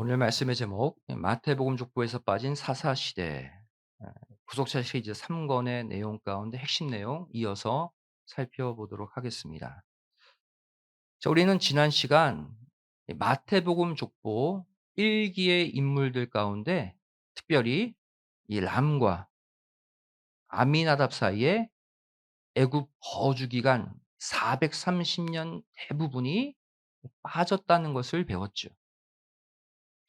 오늘 말씀의 제목 마태복음 족보에서 빠진 사사시대. 구속사 시리즈 3 권의 내용 가운데 핵심 내용 이어서 살펴보도록 하겠습니다. 자, 우리는 지난 시간 이 마태복음 족보 1 기의 인물들 가운데 특별히 이 람과 아미나답 사이에 애굽 거주 기간 430년 대부분이 빠졌다는 것을 배웠죠.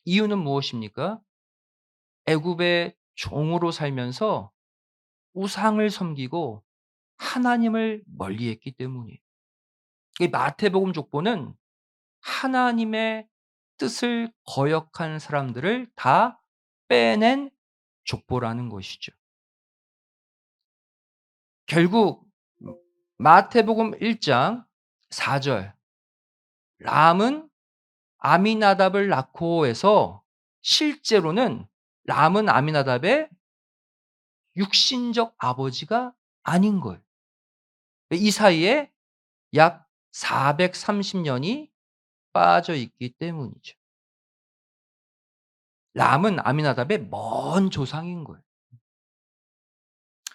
이유는 무엇입니까? 애굽의 종으로 살면서 우상을 섬기고 하나님을 멀리했기 때문이에요. 이 마태복음 족보는 하나님의 뜻을 거역한 사람들을 다 빼낸 족보라는 것이죠. 결국 마태복음 1장 4절 람은 아미나답을 낳고 해서 실제로는 람은 아미나답의 육신적 아버지가 아닌 거예요. 이 사이에 약 430 년이 빠져 있기 때문이죠. 람은 아미나답의 먼 조상인 거예요.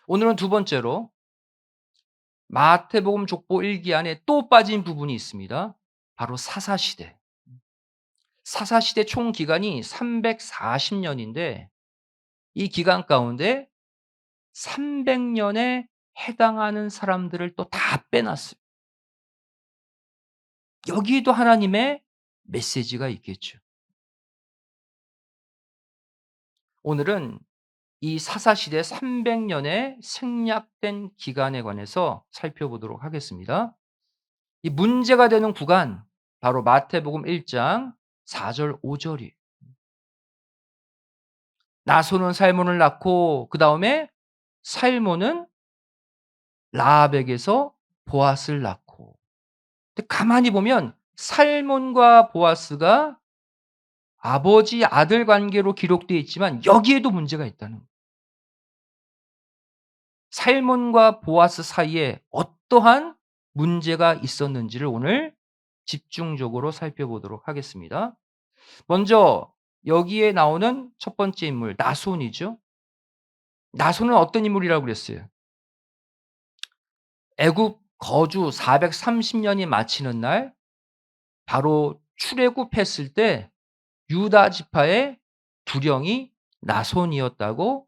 오늘은 두 번째로 마태복음 족보 1기 안에 또 빠진 부분이 있습니다. 바로 사사시대. 사사시대 총 기간이 340 년인데 이 기간 가운데 300 년에 해당하는 사람들을 또 다 빼놨어요. 여기에도 하나님의 메시지가 있겠죠. 오늘은 이 사사시대 300 년의 생략된 기간에 관해서 살펴보도록 하겠습니다. 이 문제가 되는 구간 바로 마태복음 1장 4절 5 절이에요. 나소는 살몬을 낳고 그다음에 살몬은 라합에게서 보아스를 낳고. 근데 가만히 보면 살몬과 보아스가 아버지 아들 관계로 기록되어 있지만 여기에도 문제가 있다는 거예요. 살몬과 보아스 사이에 어떠한 문제가 있었는지를 오늘 집중적으로 살펴보도록 하겠습니다. 먼저 여기에 나오는 첫 번째 인물 나손이죠. 나손은 어떤 인물이라고 그랬어요? 애굽 거주 430 년이 마치는 날 바로 출애굽했을 때 유다 지파의 두령이 나손이었다고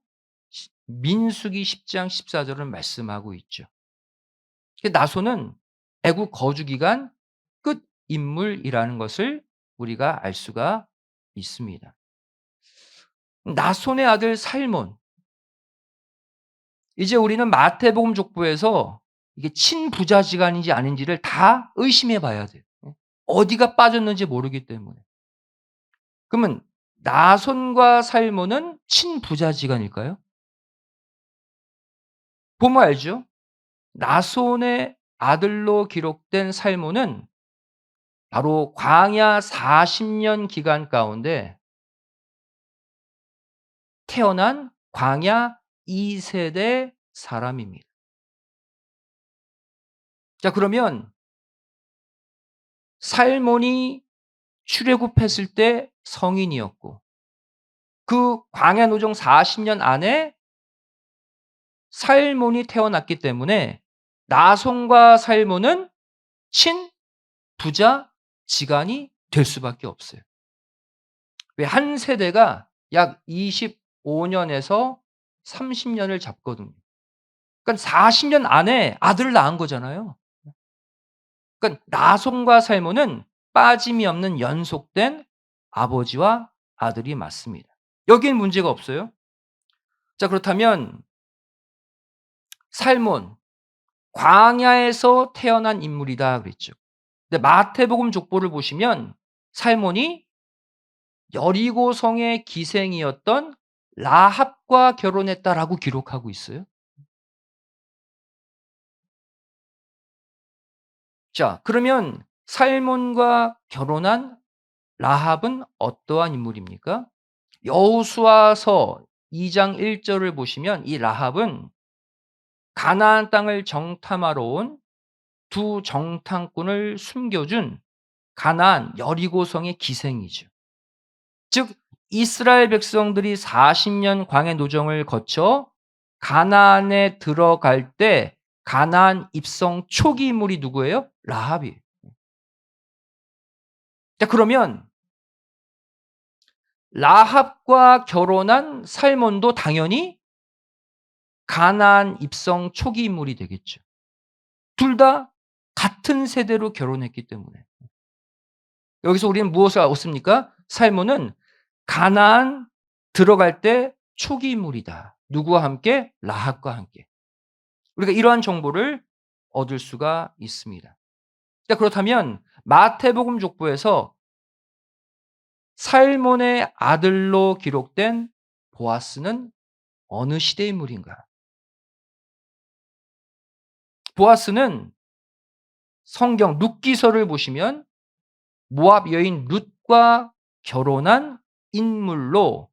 민수기 10장 14 절은 말씀하고 있죠. 나손은 애국 거주 기간 끝 인물이라는 것을 우리가 알 수가 있습니다. 나손의 아들 살몬. 이제 우리는 마태복음 족보에서 이게 친부자지간인지 아닌지를 다 의심해 봐야 돼요. 어디가 빠졌는지 모르기 때문에. 그러면 나손과 살몬은 친부자지간일까요? 보면 알죠? 나손의 아들로 기록된 살몬은 바로 광야 40년 기간 가운데 태어난 광야 2 세대 사람입니다. 자, 그러면 살몬이 출애굽했을 때 성인이었고 그 광야 노정 40년 안에 살몬이 태어났기 때문에 나손과 살몬은 친부자 지간이 될 수밖에 없어요. 왜 한 세대가 약 25 년에서 30 년을 잡거든요. 그러니까 40년 안에 아들을 낳은 거잖아요. 그러니까 나손과 살몬은 빠짐이 없는 연속된 아버지와 아들이 맞습니다. 여기엔 문제가 없어요. 자, 그렇다면 살몬 광야에서 태어난 인물이다 그랬죠. 근데 마태복음 족보를 보시면 살몬이 여리고성의 기생이었던 라합과 결혼했다라고 기록하고 있어요. 자, 그러면 살몬과 결혼한 라합은 어떠한 인물입니까? 여호수아서 2장 1 절을 보시면 이 라합은 가나안 땅을 정탐하러 온 두 정탐꾼을 숨겨준 가나안 여리고성의 기생이죠. 즉 이스라엘 백성들이 40년 광야 노정을 거쳐 가나안에 들어갈 때 가나안 입성 초기 인물이 누구예요? 라합이에요. 자 그러면 라합과 결혼한 살몬도 당연히 가나안 입성 초기 인물이 되겠죠. 둘 다 같은 세대로 결혼했기 때문에. 여기서 우리는 무엇을 얻습니까? 살몬은 가나안 들어갈 때 초기 인물이다. 누구와 함께? 라합과 함께. 우리가 이러한 정보를 얻을 수가 있습니다. 자 그렇다면 마태복음 족보에서 살몬의 아들로 기록된 보아스는 어느 시대 인물인가? 보아스는 성경 룻기서를 보시면 모압 여인 룻과 결혼한 인물로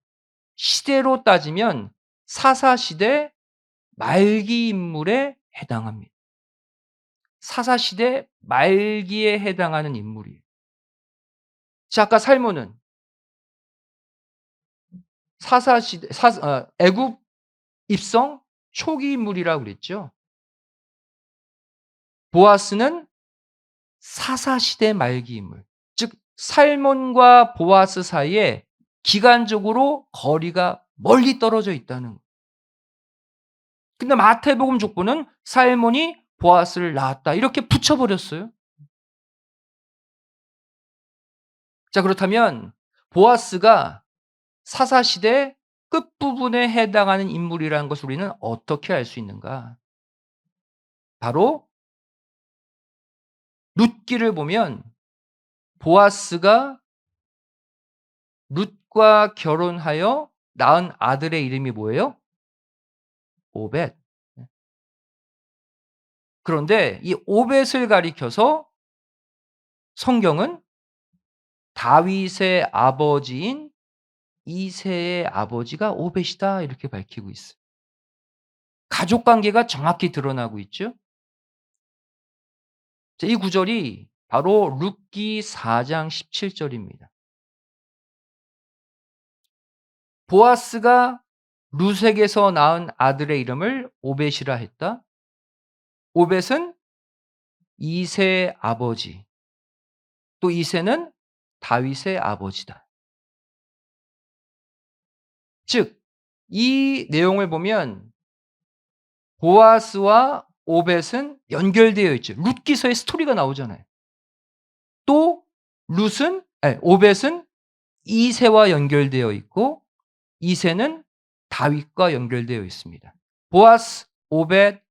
시대로 따지면 사사시대 말기 인물에 해당합니다. 사사시대 말기에 해당하는 인물이에요. 자 아까 살몬은 사사시대 애굽 입성 초기 인물이라고 그랬죠. 보아스는 사사시대 말기 인물. 즉 살몬과 보아스 사이에 기간적으로 거리가 멀리 떨어져 있다는 거예요. 근데 마태복음 족보는 살몬이 보아스를 낳았다 이렇게 붙여 버렸어요. 자 그렇다면 보아스가 사사시대 끝부분에 해당하는 인물이라는 것을 우리는 어떻게 알 수 있는가? 바로 룻기를 보면 보아스가 룻과 결혼하여 낳은 아들의 이름이 뭐예요? 오벳. 그런데 이 오벳을 가리켜서 성경은 다윗의 아버지인 이새의 아버지가 오벳이다 이렇게 밝히고 있어요. 가족 관계가 정확히 드러나고 있죠. 자, 이 구절이 바로 룻기 4장 17절입니다. 보아스가 룻에게서 낳은 아들의 이름을 오벳이라 했다. 오벳은 이새의 아버지, 또 이새는 다윗의 아버지다. 즉, 이 내용을 보면 보아스와 오벳은 연결되어 있죠. 룻기서의 스토리가 나오잖아요. 또 오벳은 이새와 연결되어 있고 이새는 다윗과 연결되어 있습니다. 보아스, 오벳,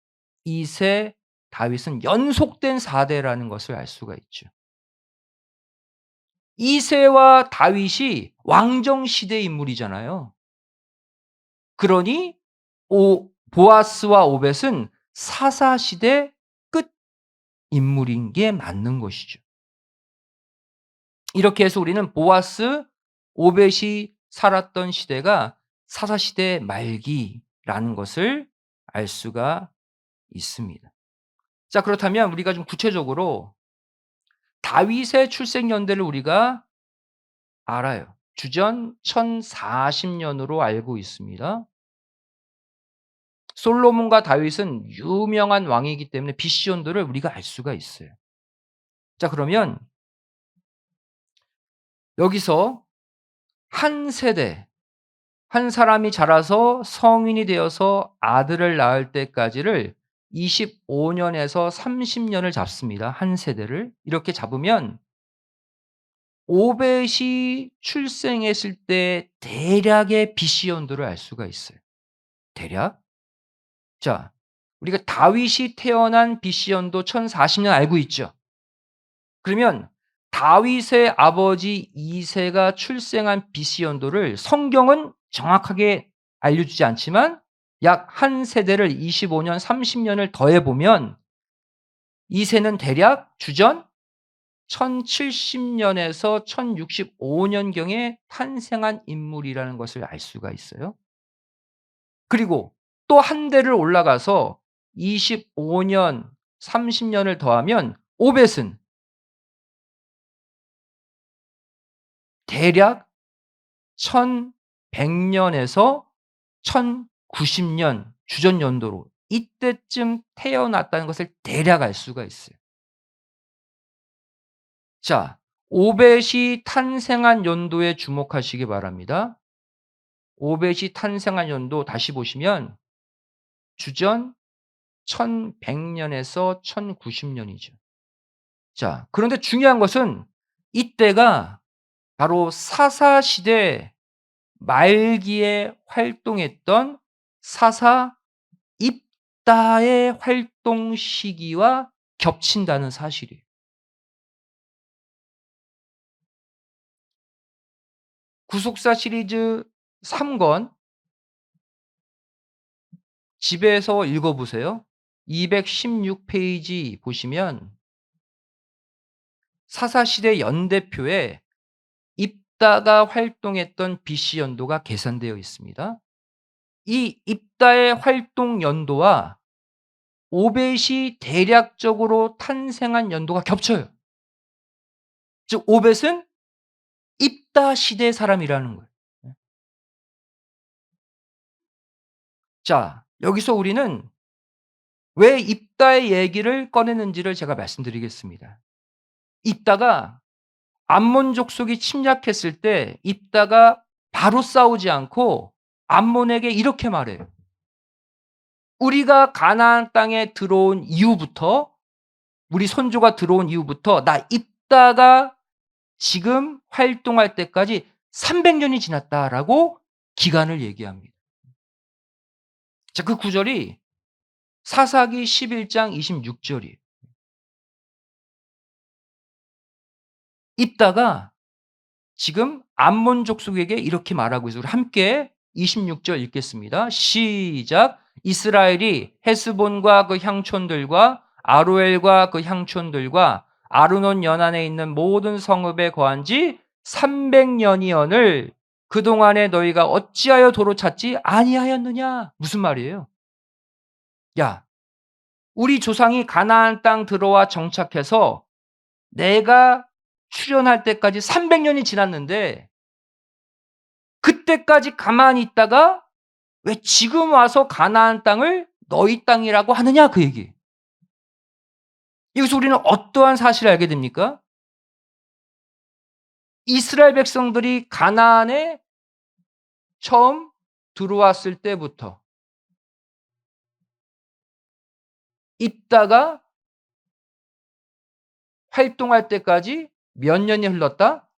이새, 다윗은 연속된 4대라는 것을 알 수가 있죠. 이새와 다윗이 왕정 시대 인물이잖아요. 그러니 보아스와 오벳은 사사 시대 끝 인물인 게 맞는 것이죠. 이렇게 해서 우리는 보아스, 오벳이 살았던 시대가 사사 시대 말기라는 것을 알 수가 있습니다. 자 그렇다면 우리가 좀 구체적으로 다윗의 출생 연대를 우리가 알아요. 주전 1040년으로 알고 있습니다. 솔로몬과 다윗은 유명한 왕이기 때문에 BC 연도를 우리가 알 수가 있어요. 자 그러면 여기서 한 세대, 한 사람이 자라서 성인이 되어서 아들을 낳을 때까지를 25년에서 30년을 잡습니다. 한 세대를. 이렇게 잡으면 오벳이 출생했을 때 대략의 BC 연도를 알 수가 있어요. 대략. 자, 우리가 다윗이 태어난 BC 연도 1040년 알고 있죠. 그러면 다윗의 아버지 이새가 출생한 BC 연도를 성경은 정확하게 알려주지 않지만 약 한 세대를 25년, 30년을 더해 보면 이새는 대략 주전 1070년에서 1065년경에 탄생한 인물이라는 것을 알 수가 있어요. 그리고 또 한 대를 올라가서 25년, 30년을 더하면 오벳은 대략 1100년에서 1090년 주전 연도로 이때쯤 태어났다는 것을 대략 알 수가 있어요. 자, 오벳이 탄생한 연도에 주목하시기 바랍니다. 오벳이 탄생한 연도 다시 보시면 주전 1100년에서 1090년이죠. 자, 그런데 중요한 것은 이때가 바로 사사 시대 말기에 활동했던 사사 입다의 활동 시기와 겹친다는 사실이에요. 구속사 시리즈 3권 집에서 읽어 보세요. 216 페이지 보시면 사사시대 연대표에 입다가 활동했던 BC 연도가 계산되어 있습니다. 이 입다의 활동 연도와 오벳이 대략적으로 탄생한 연도가 겹쳐요. 즉 오벳은 입다 시대 사람이라는 거예요. 자, 여기서 우리는 왜 입다의 얘기를 꺼내는지를 제가 말씀드리겠습니다. 입다가 암몬 족속이 침략했을 때 입다가 바로 싸우지 않고 암몬에게 이렇게 말해요. 우리가 가나안 땅에 들어온 이후부터 우리 선조가 들어온 이후부터 나 입다가 지금 활동할 때까지 300년이 지났다라고 기간을 얘기합니다. 자, 그 구절이 사사기 11장 26절이에요. 입다가 지금 암몬 족속에게 이렇게 말하고 있어요. 우리 함께 26절 읽겠습니다. 시작. 이스라엘이 헤스본과 그 향촌들과 아로엘과 그 향촌들과 아르논 연안에 있는 모든 성읍에 거한 지 300년이언을 그동안에 너희가 어찌하여 도로 찾지 아니하였느냐? 무슨 말이에요? 야, 우리 조상이 가나안 땅 들어와 정착해서 내가 출현할 때까지 300년이 지났는데 그때까지 가만히 있다가 왜 지금 와서 가나안 땅을 너희 땅이라고 하느냐 그 얘기. 여기서 우리는 어떠한 사실을 알게 됩니까? 이스라엘 백성들이 가나안에 처음 들어왔을 때부터 있다가 활동할 때까지 몇 년이 흘렀다?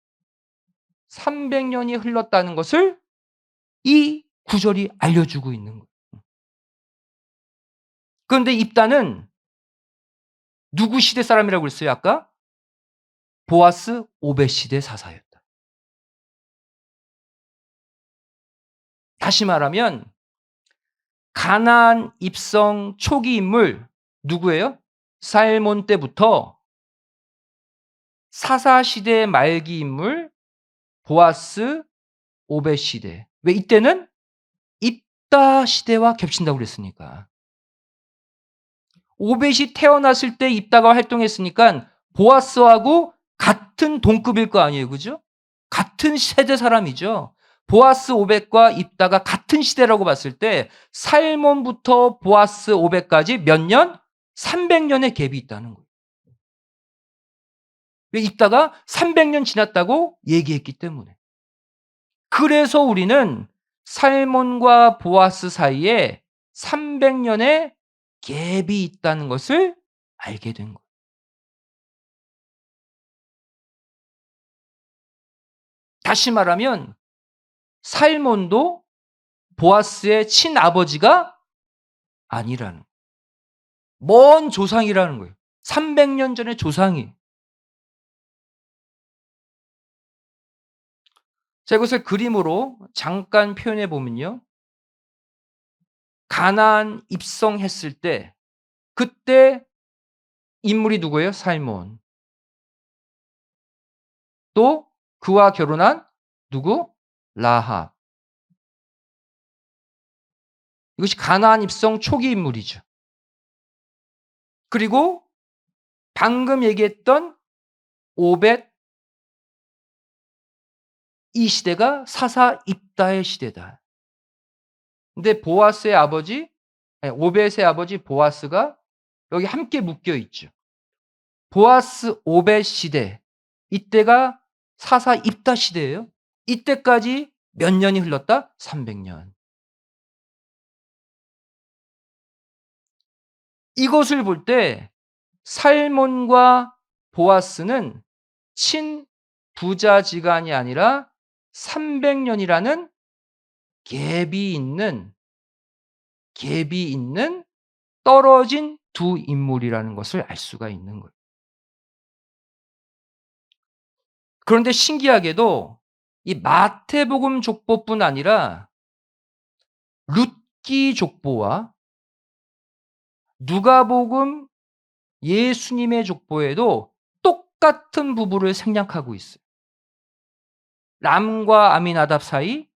300년이 흘렀다는 것을 이 구절이 알려주고 있는 거예요. 그런데 입다는 누구 시대 사람이라고 그랬어요 아까? 보아스 오벳 시대 사사였다. 다시 말하면 가나안 입성 초기 인물 누구예요? 살몬 때부터 사사 시대 말기 인물 보아스 오벳 시대. 왜 이때는 입다 시대와 겹친다고 그랬으니까. 오벳이 태어났을 때 입다가 활동했으니까 보아스하고 같은 동급일 거 아니에요. 그죠? 같은 세대 사람이죠. 보아스 오벳과 입다가 같은 시대라고 봤을 때 살몬부터 보아스 오벳까지 몇 년? 300년의 갭이 있다는 거예요. 왜 입다가 300년 지났다고 얘기했기 때문에. 그래서 우리는 살몬과 보아스 사이에 300년의 갭이 있다는 것을 알게 된 거예요. 다시 말하면 살몬도 보아스의 친아버지가 아니라는 거예요. 먼 조상이라는 거예요. 300년 전의 조상이. 자, 이것을 그림으로 잠깐 표현해 보면요. 가나안 입성했을 때 그때 인물이 누구예요? 살몬. 또 그와 결혼한 누구? 라합. 이것이 가나안 입성 초기 인물이죠. 그리고 방금 얘기했던 오벳 이 시대가 사사 입다의 시대다. 근데 보아스의 아버지, 오벳의 아버지 보아스가 여기 함께 묶여 있죠. 보아스 오벳 시대, 이때가 사사 입다 시대예요. 이때까지 몇 년이 흘렀다? 300년. 이것을 볼 때 살몬과 보아스는 친부자지간이 아니라 300년이라는 갭이 있는 떨어진 두 인물이라는 것을 알 수가 있는 거예요. 그런데 신기하게도 이 마태복음 족보뿐 아니라 룻기 족보와 누가복음 예수님의 족보에도 똑같은 부부를 생략하고 있어요. 람과 아미나답 사이,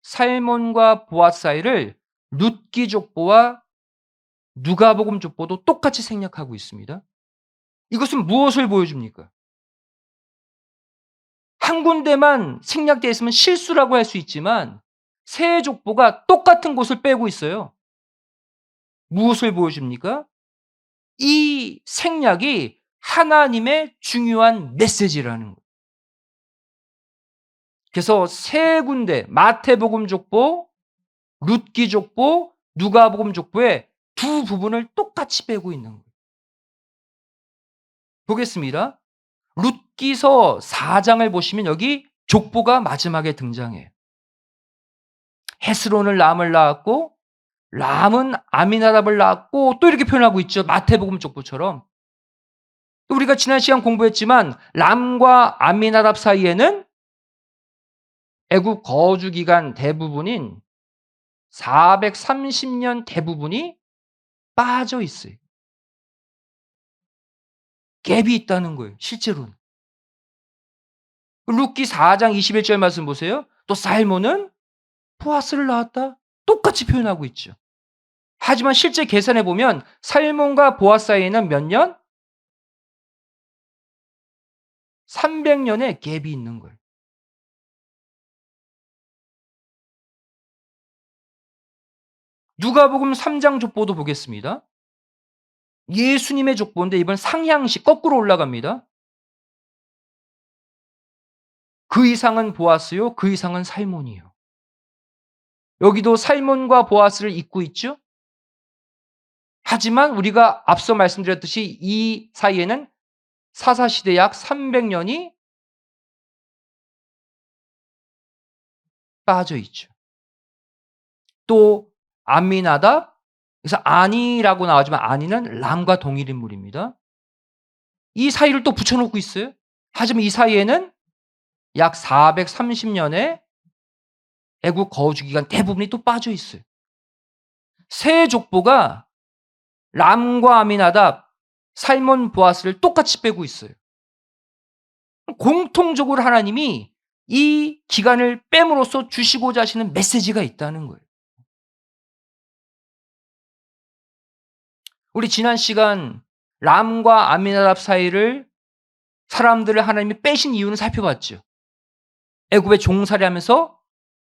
살몬과 보아스 사이를 룻기 족보와 누가복음 족보도 똑같이 생략하고 있습니다. 이것은 무엇을 보여줍니까? 한 군데만 생략되어 있으면 실수라고 할 수 있지만 세 족보가 똑같은 곳을 빼고 있어요. 무엇을 보여줍니까? 이 생략이 하나님의 중요한 메시지라는 거예요. 그래서 세 군데 마태복음 족보, 룻기 족보, 누가복음 족보의 두 부분을 똑같이 빼고 있는 거예요. 보겠습니다. 룻기서 4장을 보시면 여기 족보가 마지막에 등장해요. 헤스론을 람을 낳았고 람은 아미나답을 낳았고 또 이렇게 표현하고 있죠. 마태복음 족보처럼. 우리가 지난 시간 공부했지만 람과 아미나답 사이에는 애굽 거주 기간 대부분인 430년 대부분이 빠져 있어요. 갭이 있다는 거예요, 실제로는. 룻기 4장 21절 말씀 보세요. 또 살몬은 보아스를 낳았다. 똑같이 표현하고 있죠. 하지만 실제 계산해 보면 살몬과 보아스 사이에는 몇 년? 300년의 갭이 있는 거예요. 누가복음 3장 족보도 보겠습니다. 예수님의 족보인데 이번 상향식 거꾸로 올라갑니다. 그 이상은 보아스요, 그 이상은 살몬이요. 여기도 살몬과 보아스를 잇고 있죠. 하지만 우리가 앞서 말씀드렸듯이 이 사이에는 사사시대 약 300년이 빠져 있죠. 또 암미나답, 그래서 아니라고 나오지만 아니는 람과 동일 인물입니다. 이 사이를 또 붙여놓고 있어요. 하지만 이 사이에는 약 430년의 애국 거주 기간 대부분이 또 빠져 있어요. 세 족보가 람과 아미나답, 살몬 보아스를 똑같이 빼고 있어요. 공통적으로 하나님이 이 기간을 뺨으로써 주시고자 하시는 메시지가 있다는 거예요. 우리 지난 시간 람과 아미나답 사이를 사람들을 하나님이 빼신 이유는 살펴봤죠. 애굽에 종살이하면서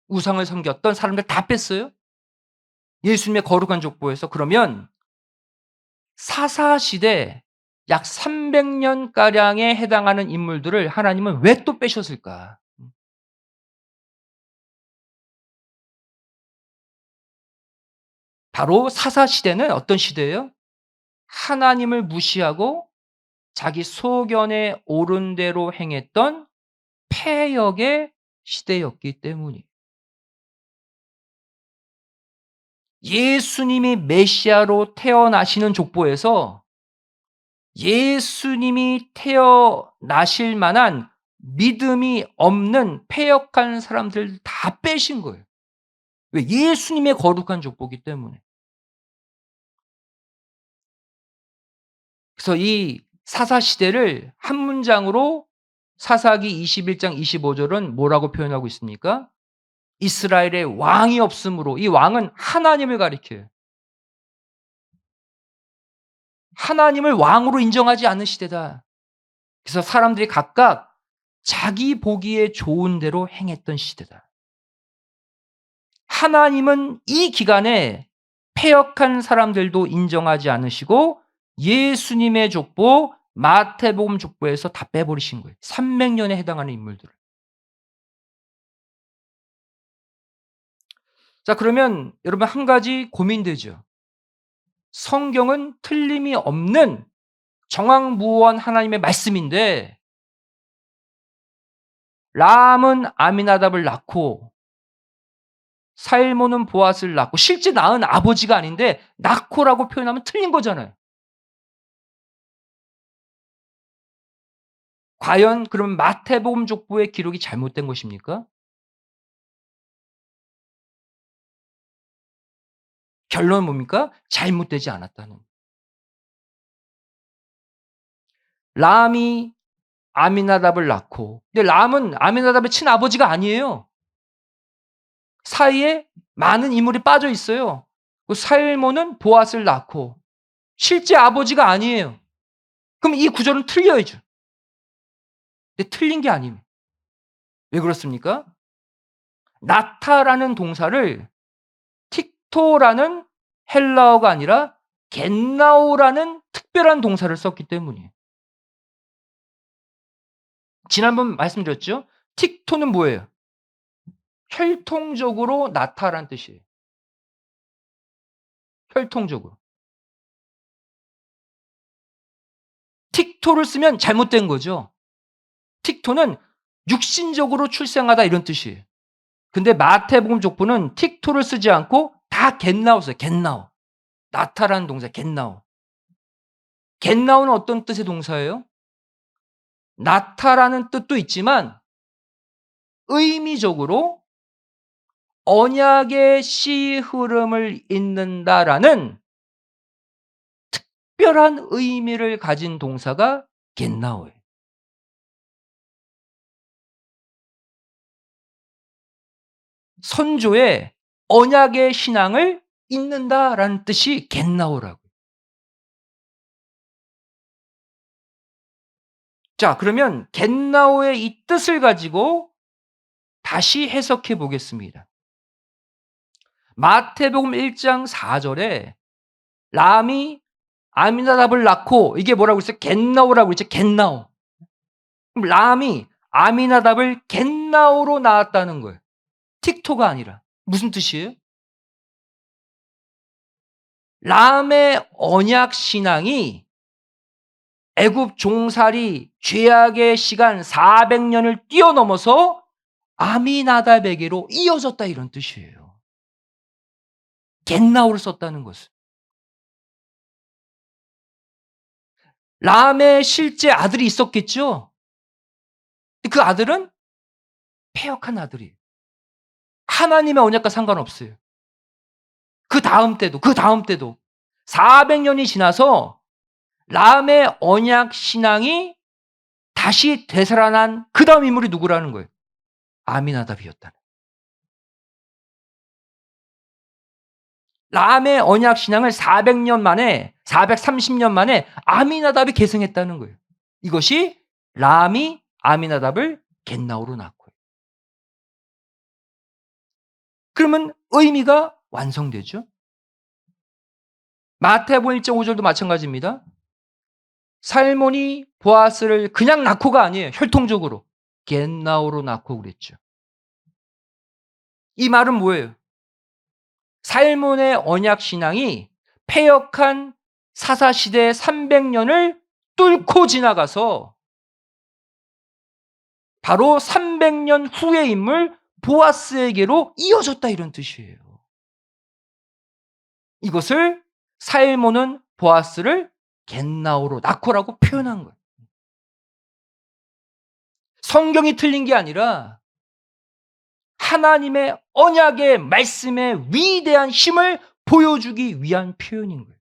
우상을 섬겼던 사람들 다 뺐어요. 예수님의 거룩한 족보에서. 그러면 사사시대 약 300년가량에 해당하는 인물들을 하나님은 왜 또 빼셨을까? 바로 사사시대는 어떤 시대예요? 하나님을 무시하고 자기 소견에 옳은 대로 행했던 패역의 시대였기 때문이에요. 예수님이 메시아로 태어나시는 족보에서 예수님이 태어나실 만한 믿음이 없는 패역한 사람들 다 빼신 거예요. 왜? 예수님의 거룩한 족보기 때문에. 그래서 이 사사시대를 한 문장으로 사사기 21장 25절은 뭐라고 표현하고 있습니까? 이스라엘의 왕이 없으므로, 이 왕은 하나님을 가리켜요. 하나님을 왕으로 인정하지 않는 시대다. 그래서 사람들이 각각 자기 보기에 좋은 대로 행했던 시대다. 하나님은 이 기간에 패역한 사람들도 인정하지 않으시고 예수님의 족보, 마태복음 족보에서 다 빼버리신 거예요. 300년에 해당하는 인물들을. 자, 그러면 여러분 한 가지 고민되죠. 성경은 틀림이 없는 정황무원 하나님의 말씀인데 람은 아미나답을 낳고 살모는 보앗을 낳고 실제 낳은 아버지가 아닌데 낳고라고 표현하면 틀린 거잖아요. 과연 그럼 마태복음 족보의 기록이 잘못된 것입니까? 결론은 뭡니까? 잘못되지 않았다는. 람이 아미나답을 낳고 근데 람은 아미나답의 친아버지가 아니에요. 사이에 많은 인물이 빠져 있어요. 그 살모는 보앗을 낳고 실제 아버지가 아니에요. 그럼 이 구절은 틀려야죠. 근데 틀린 게 아니에요. 왜 그렇습니까? 나타라는 동사를 틱토라는 헬라어가 아니라 겟나오라는 특별한 동사를 썼기 때문이에요. 지난번 말씀드렸죠? 틱토는 뭐예요? 혈통적으로 나타라는 뜻이에요. 혈통적으로. 틱토를 쓰면 잘못된 거죠. 틱토는 육신적으로 출생하다 이런 뜻이에요. 근데 마태복음 족보는 틱토를 쓰지 않고 다 겟나오 써요. 겟나오. 나타라는 동사 겟나오. 겟나오는 어떤 뜻의 동사예요? 나타라는 뜻도 있지만 의미적으로 언약의 씨 흐름을 잇는다라는 특별한 의미를 가진 동사가 겟나오예요. 선조의 언약의 신앙을 잇는다라는 뜻이 겟나오라고요. 자, 그러면 겟나오의 이 뜻을 가지고 다시 해석해 보겠습니다. 마태복음 1장 4 절에 람이 아미나답을 낳고 이게 뭐라고 그랬어요? 겟나오라고 그랬죠. 겟나오. 그럼 람이 아미나답을 겟나오로 낳았다는 거예요. 틱토가 아니라. 무슨 뜻이에요? 람의 언약 신앙이 애굽 종살이 죄악의 시간 400년을 뛰어넘어서 아미나답에게로 이어졌다 이런 뜻이에요. 겟나오를 썼다는 것은. 람의 실제 아들이 있었겠죠. 그 아들은 패역한 아들이에요. 하나님의 언약과 상관없어요. 그다음 때도, 그다음 때도 400년이 지나서 람의 언약 신앙이 다시 되살아난 그다음 인물이 누구라는 거예요? 아미나답이었다는. 람의 언약 신앙을 400년 만에 430년 만에 아미나답이 계승했다는 거예요. 이것이 람이 아미나답을 겟나오로 낳고. 그러면 의미가 완성되죠. 마태복음 1장 5절도 마찬가지입니다. 살몬이 보아스를 그냥 낳고가 아니에요. 혈통적으로. 겟나오로 낳고 그랬죠. 이 말은 뭐예요? 살몬의 언약 신앙이 패역한 사사시대 300년을 뚫고 지나가서 바로 300년 후의 인물 보아스에게로 이어졌다 이런 뜻이에요. 이것을 살몬은 보아스를 겟나오로 낳고라고 표현한 거예요. 성경이 틀린 게 아니라 하나님의 언약의 말씀의 위대한 힘을 보여주기 위한 표현인 거예요.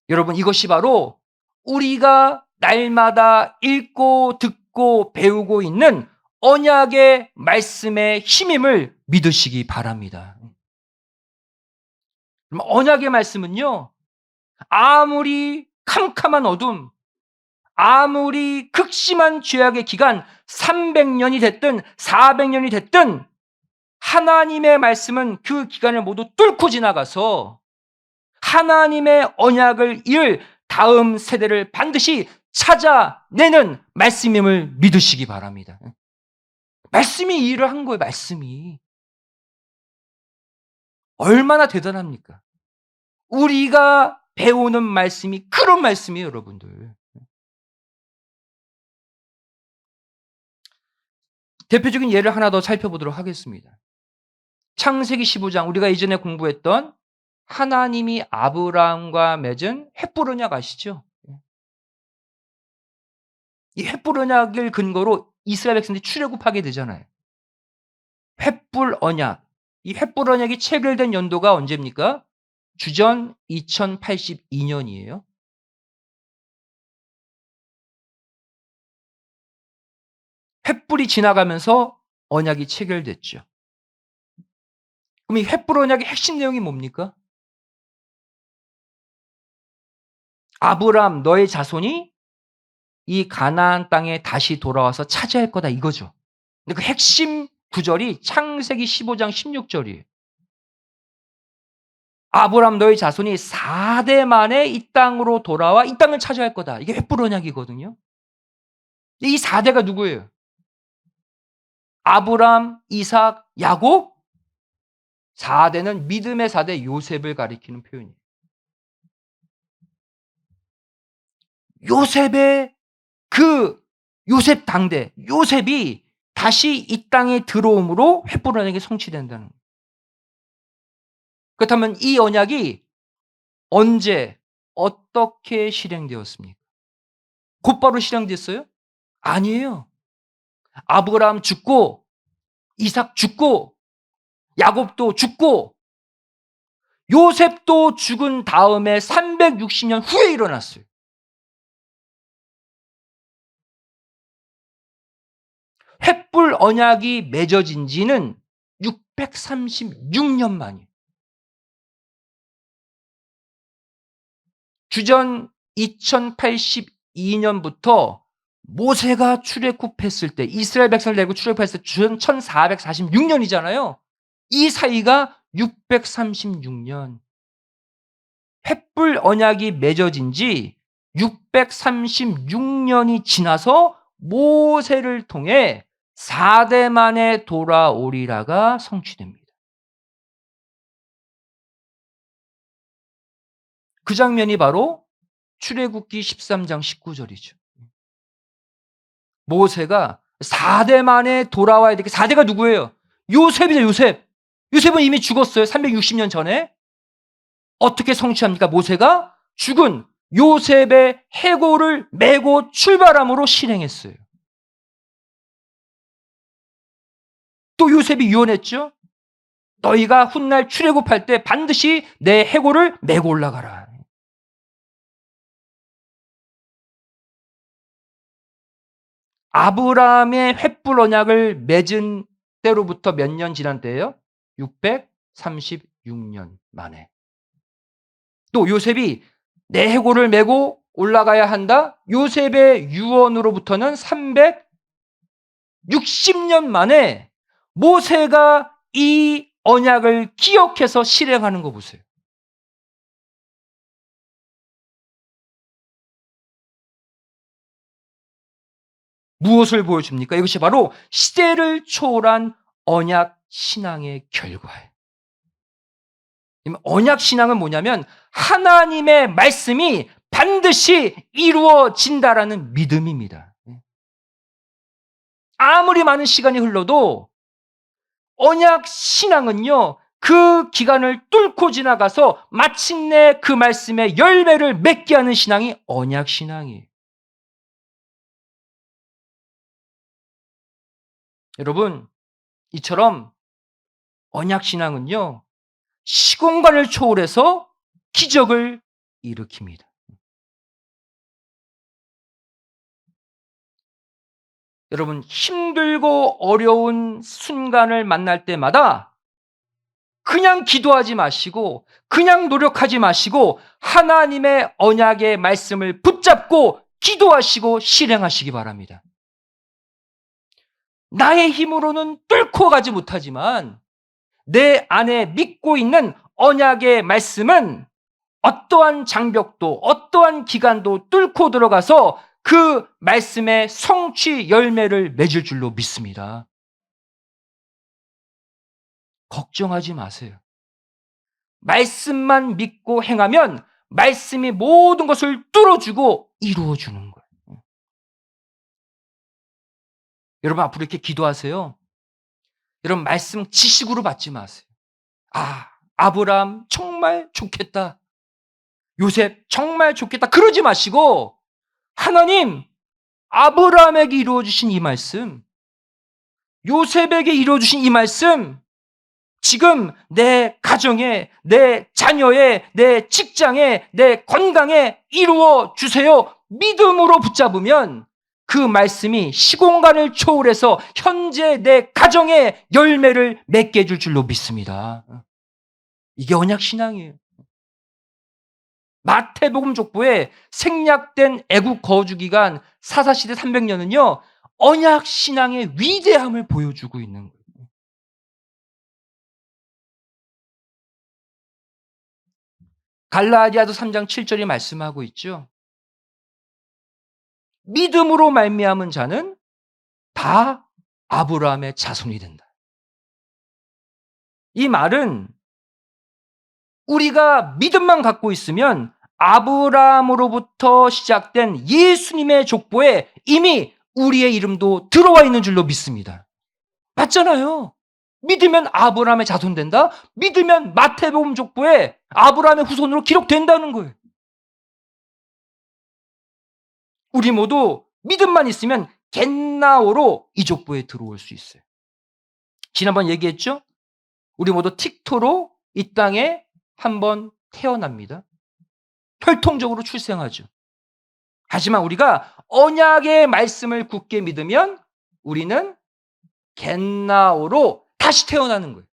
여러분 이것이 바로 우리가 날마다 읽고 듣고 배우고 있는 언약의 말씀의 힘임을 믿으시기 바랍니다. 언약의 말씀은요. 아무리 캄캄한 어둠, 아무리 극심한 죄악의 기간 300년이 됐든 400년이 됐든 하나님의 말씀은 그 기간을 모두 뚫고 지나가서 하나님의 언약을 이을 다음 세대를 반드시 찾아내는 말씀임을 믿으시기 바랍니다. 말씀이 이 일을 한 거예요. 말씀이. 얼마나 대단합니까? 우리가 배우는 말씀이 그런 말씀이에요, 여러분들. 대표적인 예를 하나 더 살펴보도록 하겠습니다. 창세기 15장, 우리가 이전에 공부했던 하나님이 아브라함과 맺은 헷불 언약 아시죠? 이 헷불 언약을 근거로 이스라엘 백성들이 출애굽하게 되잖아요. 횃불 언약. 이 횃불 언약이 체결된 연도가 언제입니까? 주전 2082년이에요. 횃불이 지나가면서 언약이 체결됐죠. 그럼 이 횃불 언약의 핵심 내용이 뭡니까? 아브라함 너의 자손이 이 가나안 땅에 다시 돌아와서 차지할 거다 이거죠. 근데 그 핵심 구절이 창세기 15장 16절이에요. 아브라함 너의 자손이 4대 만에 이 땅으로 돌아와 이 땅을 차지할 거다. 이게 횃불 언약이거든요. 이 4대가 누구예요? 아브람, 이삭, 야곱. 4대는 믿음의 4대 요셉을 가리키는 표현이에요. 요셉의 그 요셉 당대, 요셉이 다시 이 땅에 들어옴으로 횃불 언약이 성취된다는 거예요. 그렇다면 이 언약이 언제 어떻게 실행되었습니까? 곧바로 실행됐어요? 아니에요. 아브라함 죽고 이삭 죽고 야곱도 죽고 요셉도 죽은 다음에 360년 후에 일어났어요. 횃불 언약이 맺어진 지는 636년 만이에요. 주전 2082년부터 모세가 출애굽했을 때, 이스라엘 백성을 내고 출애굽했을 때 주전 1446년이잖아요. 이 사이가 636년. 횃불 언약이 맺어진 지 636년이 지나서 모세를 통해 4대 만에 돌아오리라가 성취됩니다. 그 장면이 바로 출애굽기 13장 19절이죠. 모세가 4대 만에 돌아와야 되게 4대가 누구예요? 요셉이죠, 요셉. 요셉은 이미 죽었어요. 360년 전에. 어떻게 성취합니까? 모세가 죽은 요셉의 해골을 메고 출발함으로 실행했어요. 또 요셉이 유언했죠. 너희가 훗날 출애굽할 때 반드시 내 해골을 메고 올라가라. 아브라함의 횃불 언약을 맺은 때로부터 몇 년 지난 때예요? 636년 만에. 또 요셉이 내 해골을 메고 올라가야 한다. 요셉의 유언으로부터는 360년 만에 모세가 이 언약을 기억해서 실행하는 거 보세요. 무엇을 보여줍니까? 이것이 바로 시대를 초월한 언약 신앙의 결과예요. 언약 신앙은 뭐냐면 하나님의 말씀이 반드시 이루어진다라는 믿음입니다. 아무리 많은 시간이 흘러도 언약 신앙은요, 그 기간을 뚫고 지나가서 마침내 그 말씀의 열매를 맺게 하는 신앙이 언약 신앙이에요. 여러분, 이처럼 언약 신앙은요, 시공간을 초월해서 기적을 일으킵니다. 여러분, 힘들고 어려운 순간을 만날 때마다 그냥 기도하지 마시고, 그냥 노력하지 마시고, 하나님의 언약의 말씀을 붙잡고 기도하시고 실행하시기 바랍니다. 나의 힘으로는 뚫고 가지 못하지만 내 안에 믿고 있는 언약의 말씀은 어떠한 장벽도 어떠한 기간도 뚫고 들어가서 그 말씀의 성취 열매를 맺을 줄로 믿습니다. 걱정하지 마세요. 말씀만 믿고 행하면 말씀이 모든 것을 뚫어주고 이루어주는 거예요. 여러분 앞으로 이렇게 기도하세요. 여러분 말씀 지식으로 받지 마세요. 아브라함 정말 좋겠다. 요셉 정말 좋겠다. 그러지 마시고 하나님 아브라함에게 이루어주신 이 말씀, 요셉에게 이루어주신 이 말씀, 지금 내 가정에, 내 자녀에, 내 직장에, 내 건강에 이루어 주세요. 믿음으로 붙잡으면 그 말씀이 시공간을 초월해서 현재 내 가정에 열매를 맺게 해줄 줄로 믿습니다. 이게 언약신앙이에요. 마태복음 족보에 생략된 애국 거주기간 사사시대 300년은요 언약신앙의 위대함을 보여주고 있는 거예요. 갈라디아서 3장 7절이 말씀하고 있죠. 믿음으로 말미암은 자는 다 아브라함의 자손이 된다. 이 말은 우리가 믿음만 갖고 있으면 아브라함으로부터 시작된 예수님의 족보에 이미 우리의 이름도 들어와 있는 줄로 믿습니다. 맞잖아요. 믿으면 아브라함의 자손 된다? 믿으면 마태복음 족보에 아브라함의 후손으로 기록된다는 거예요. 우리 모두 믿음만 있으면 겟나오로 이 족보에 들어올 수 있어요. 지난번 얘기했죠? 우리 모두 틱토로 이 땅에 한번 태어납니다. 혈통적으로 출생하죠. 하지만 우리가 언약의 말씀을 굳게 믿으면 우리는 겟나오로 다시 태어나는 거예요.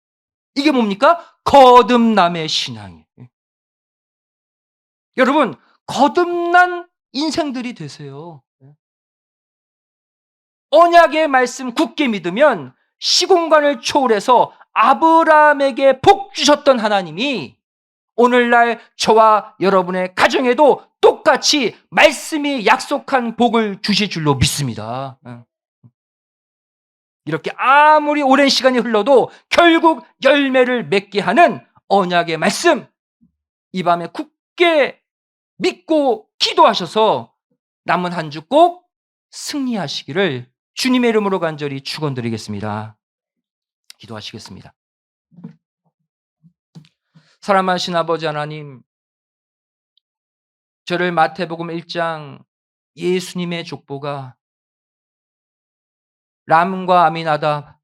이게 뭡니까? 거듭남의 신앙이에요. 여러분, 거듭난 인생들이 되세요. 언약의 말씀 굳게 믿으면 시공간을 초월해서 아브라함에게 복 주셨던 하나님이 오늘날 저와 여러분의 가정에도 똑같이 말씀이 약속한 복을 주실 줄로 믿습니다. 이렇게 아무리 오랜 시간이 흘러도 결국 열매를 맺게 하는 언약의 말씀, 이 밤에 굳게 믿고 기도하셔서 남은 한 주 꼭 승리하시기를 주님의 이름으로 간절히 축원드리겠습니다. 기도하시겠습니다. 사랑하신 아버지 하나님, 저를 마태복음 1장 예수님의 족보가 람과 아미나답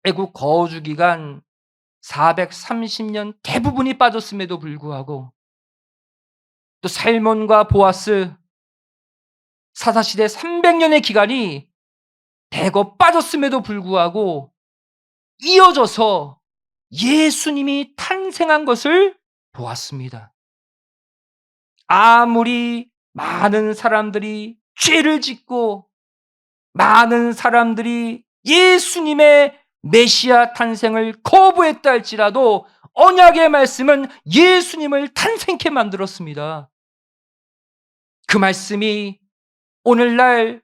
애국 거주 기간 430년 대부분이 빠졌음에도 불구하고 또 살몬과 보아스 사사시대 300년의 기간이 대거 빠졌음에도 불구하고 이어져서 예수님이 탄생한 것을 보았습니다. 아무리 많은 사람들이 죄를 짓고 많은 사람들이 예수님의 메시아 탄생을 거부했다 할지라도 언약의 말씀은 예수님을 탄생케 만들었습니다. 그 말씀이 오늘날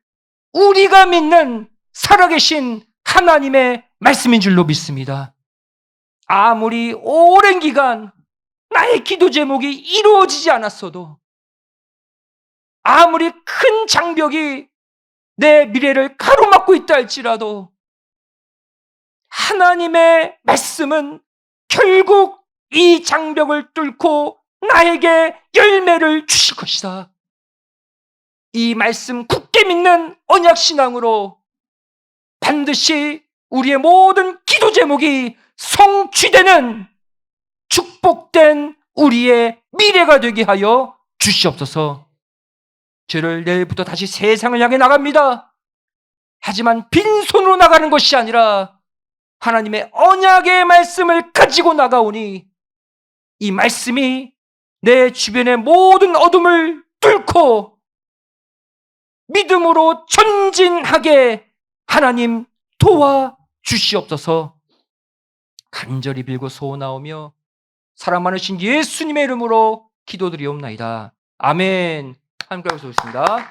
우리가 믿는 살아계신 하나님의 말씀인 줄로 믿습니다. 아무리 오랜 기간 나의 기도 제목이 이루어지지 않았어도, 아무리 큰 장벽이 내 미래를 가로막고 있다 할지라도 하나님의 말씀은 결국 이 장벽을 뚫고 나에게 열매를 주실 것이다. 이 말씀 굳게 믿는 언약신앙으로 반드시 우리의 모든 기도 제목이 성취되는 축복된 우리의 미래가 되게 하여 주시옵소서. 저를 내일부터 다시 세상을 향해 나갑니다. 하지만 빈손으로 나가는 것이 아니라 하나님의 언약의 말씀을 가지고 나가오니 이 말씀이 내 주변의 모든 어둠을 뚫고 믿음으로 전진하게 하나님 도와주시옵소서. 간절히 빌고 소원하오며 사랑 많으신 예수님의 이름으로 기도드리옵나이다. 아멘. 함께 하겠습니다.